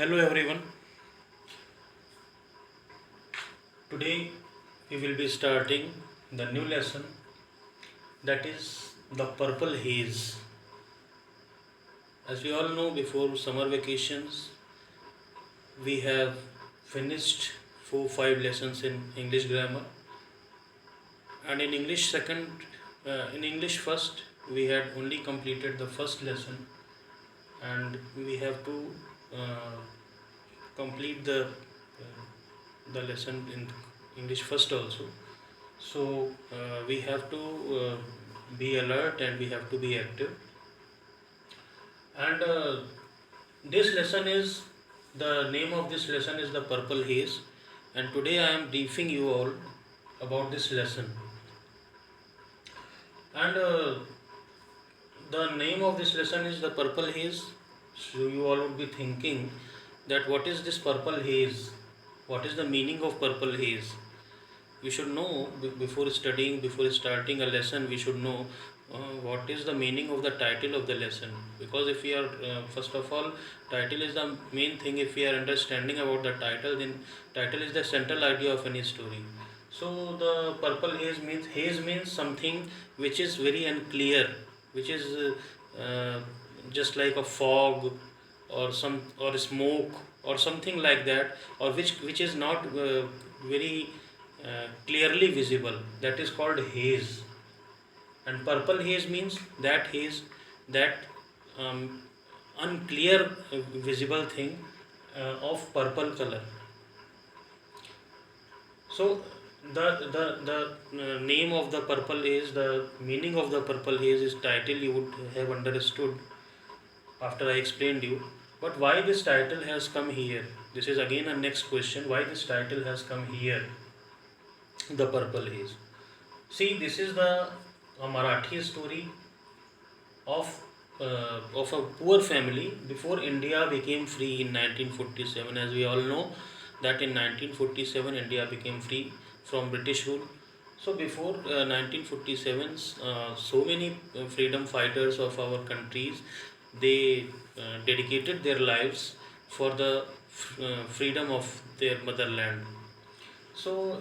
Hello everyone. Today we will be starting the new lesson, that is the purple haze. As we all know, before summer vacations we have finished 4 5 lessons in English grammar, and in English first we had only completed the first lesson, and we have to uh, complete the lesson in English first also. So we have to be alert and we have to be active. And this lesson is the name of this lesson is the Purple Haze. And today I am briefing you all about this lesson. And the name of this lesson is the Purple Haze. So you all would be thinking that what is this purple haze? What is the meaning of purple haze? We should know before studying, before starting a lesson, we should know what is the meaning of the title of the lesson. Because if we are first of all, title is the main thing. If we are understanding about the title, then title is the central idea of any story. So the purple haze means something which is very unclear, which is just like a fog or smoke or something like that, or which is not very clearly visible. That is called haze. And purple haze means that haze, that um, unclear visible thing of purple color. So the name of the purple haze, the meaning of the purple haze is title you would have understood after I explained you. But why this title has come here, this is again a next question. Why this title has come here, the purple haze? See, this is the a Marathi story of a poor family before India became free in 1947. As we all know, that in 1947 India became free from British rule. So before 1947, so many freedom fighters of our countries, they dedicated their lives for the freedom of their motherland. So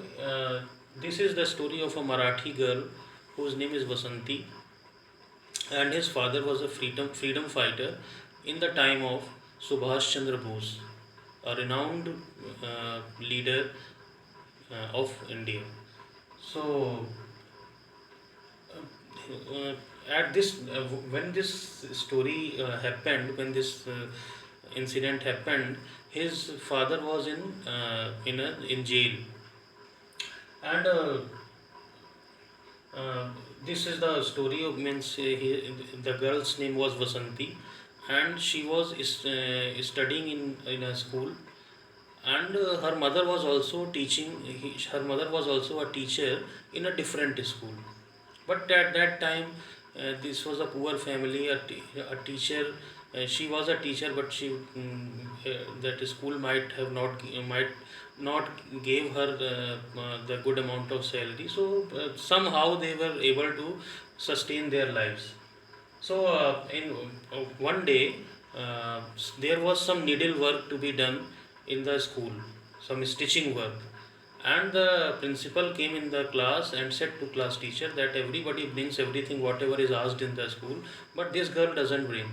this is the story of a Marathi girl whose name is Vasanti, and his father was a freedom fighter in the time of Subhash Chandra Bose, a renowned leader of India. So at this when this story happened, when this incident happened, his father was in jail. And uh, this is the story of means the girl's name was Vasanti, and she was studying in a school, and her mother was also teaching. Her mother was also a teacher in a different school. But at that time, this was a poor family. A teacher, she was a teacher, but that school might not gave her the good amount of salary. So somehow they were able to sustain their lives. So in one day, there was some needle work to be done in the school, some stitching work, and the principal came in the class and said to class teacher that everybody brings everything whatever is asked in the school, but this girl doesn't bring.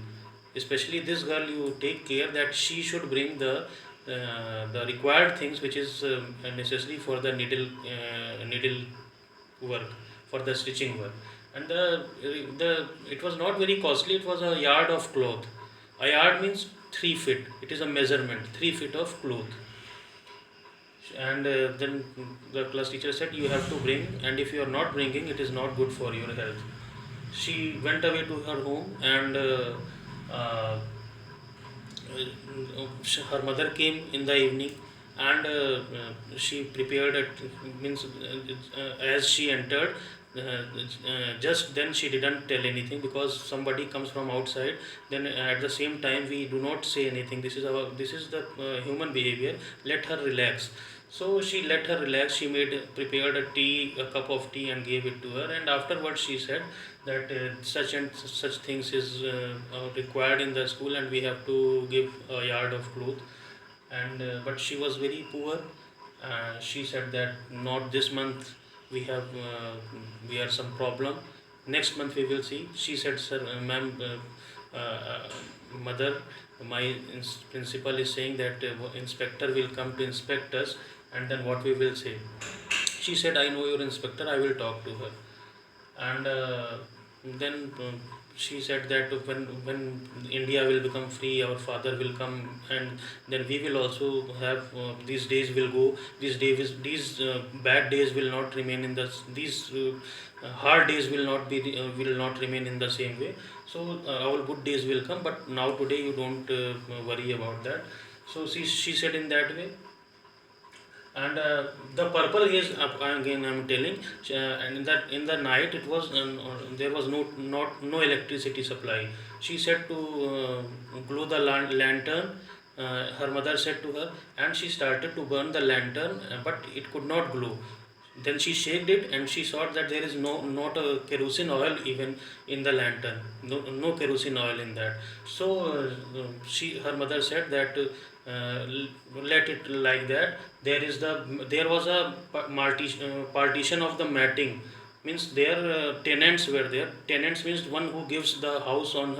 Especially this girl, you take care that she should bring the required things which is necessary for the needle work, for the stitching work. And the it was not very costly. It was a yard of cloth. A yard means 3 feet. It is a measurement, 3 feet of cloth. And then the class teacher said you have to bring, and if you are not bringing, it is not good for your health. She went away to her home, and uh, her mother came in the evening, and she prepared it. Means as she entered, just then she didn't tell anything, because somebody comes from outside, then at the same time we do not say anything. This is the human behavior. Let her relax. So she let her relax. She prepared a cup of tea and gave it to her, and afterwards she said that such and such things is required in the school, and we have to give a yard of cloth. and but she was very poor. She said that not this month, we have we are some problem, next month we will see. She said, sir, ma'am, mother, my principal is saying that inspector will come to inspect us, and then what we will say. She said, I know your inspector, I will talk to her. And then she said that when India will become free, our father will come, and then we will also have these days will go. These bad days will not remain in the these hard days will not remain in the same way. So our good days will come, but now today you don't worry about that. So she said in that way. And the purple is again I'm telling, and in the night it was there was no electricity supply. She said to glue the lantern. Her mother said to her, and she started to burn the lantern, but it could not glow. Then she shaked it, and she saw that there is not a kerosene oil even in the lantern. No kerosene oil in that. So her mother said that let it like that. There was a partition of the matting. Means their tenants were there. Tenants means one who gives the house on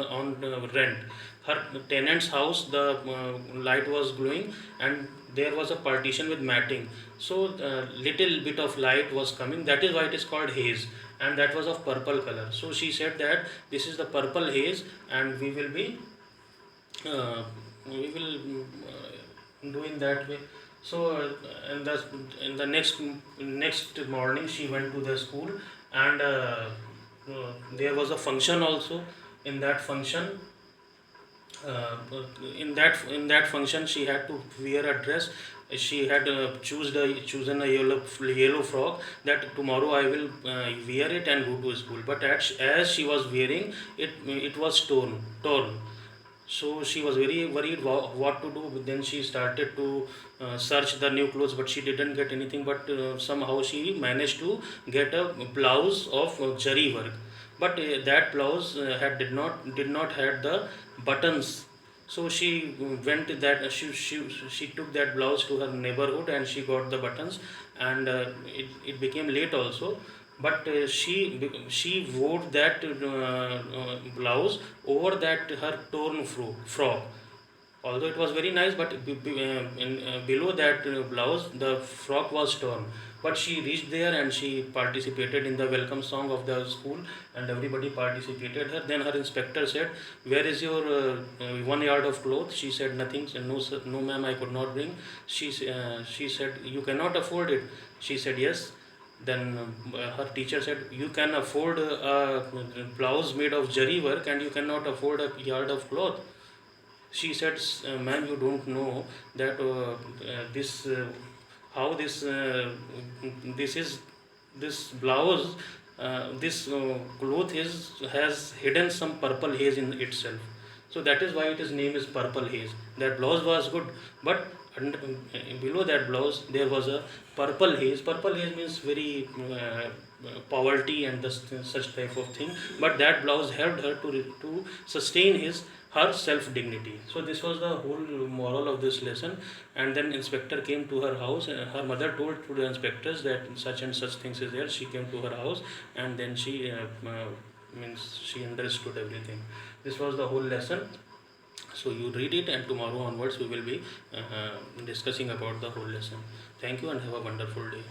rent. Her tenant's house, the light was glowing, and there was a partition with matting. So little bit of light was coming. That is why it is called haze, and that was of purple color. So she said that this is the purple haze, and uh, we will do in that way. So in the next morning she went to the school, and there was a function also. In that function, uh, in that function she had to wear a dress. She had chosen a yellow frock, that tomorrow I will wear it and go to school. But as she was wearing it, it was torn. So she was very worried what to do. Then she started to search the new clothes, but she didn't get anything. But somehow she managed to get a blouse of zari work. But that blouse did not had the buttons. So she went that she took that blouse to her neighborhood, and she got the buttons, and it became late also. But she wore that blouse over that her torn frock. Although it was very nice, but below that blouse the frock was torn. But she reached there, and she participated in the welcome song of the school, and everybody participated her. Then her inspector said, where is your 1 yard of cloth? She said nothing. Said, no sir, no ma'am, I could not bring. She said, you cannot afford it. She said yes. Then her teacher said, you can afford a blouse made of zari work, and you cannot afford a yard of cloth. She said, ma'am, you don't know that this how this is this blouse, this cloth has hidden some purple haze in itself. So that is why it is name is purple haze. That blouse was good, but below that blouse there was a purple haze. Purple haze means very poverty and such type of thing. But that blouse helped her to sustain her self dignity. So this was the whole moral of this lesson. And then inspector came to her house, and her mother told to the inspectors that such and such things is there. She came to her house, and then she means she understood everything. This was the whole lesson. So you read it, and tomorrow onwards we will be discussing about the whole lesson. Thank you, and have a wonderful day.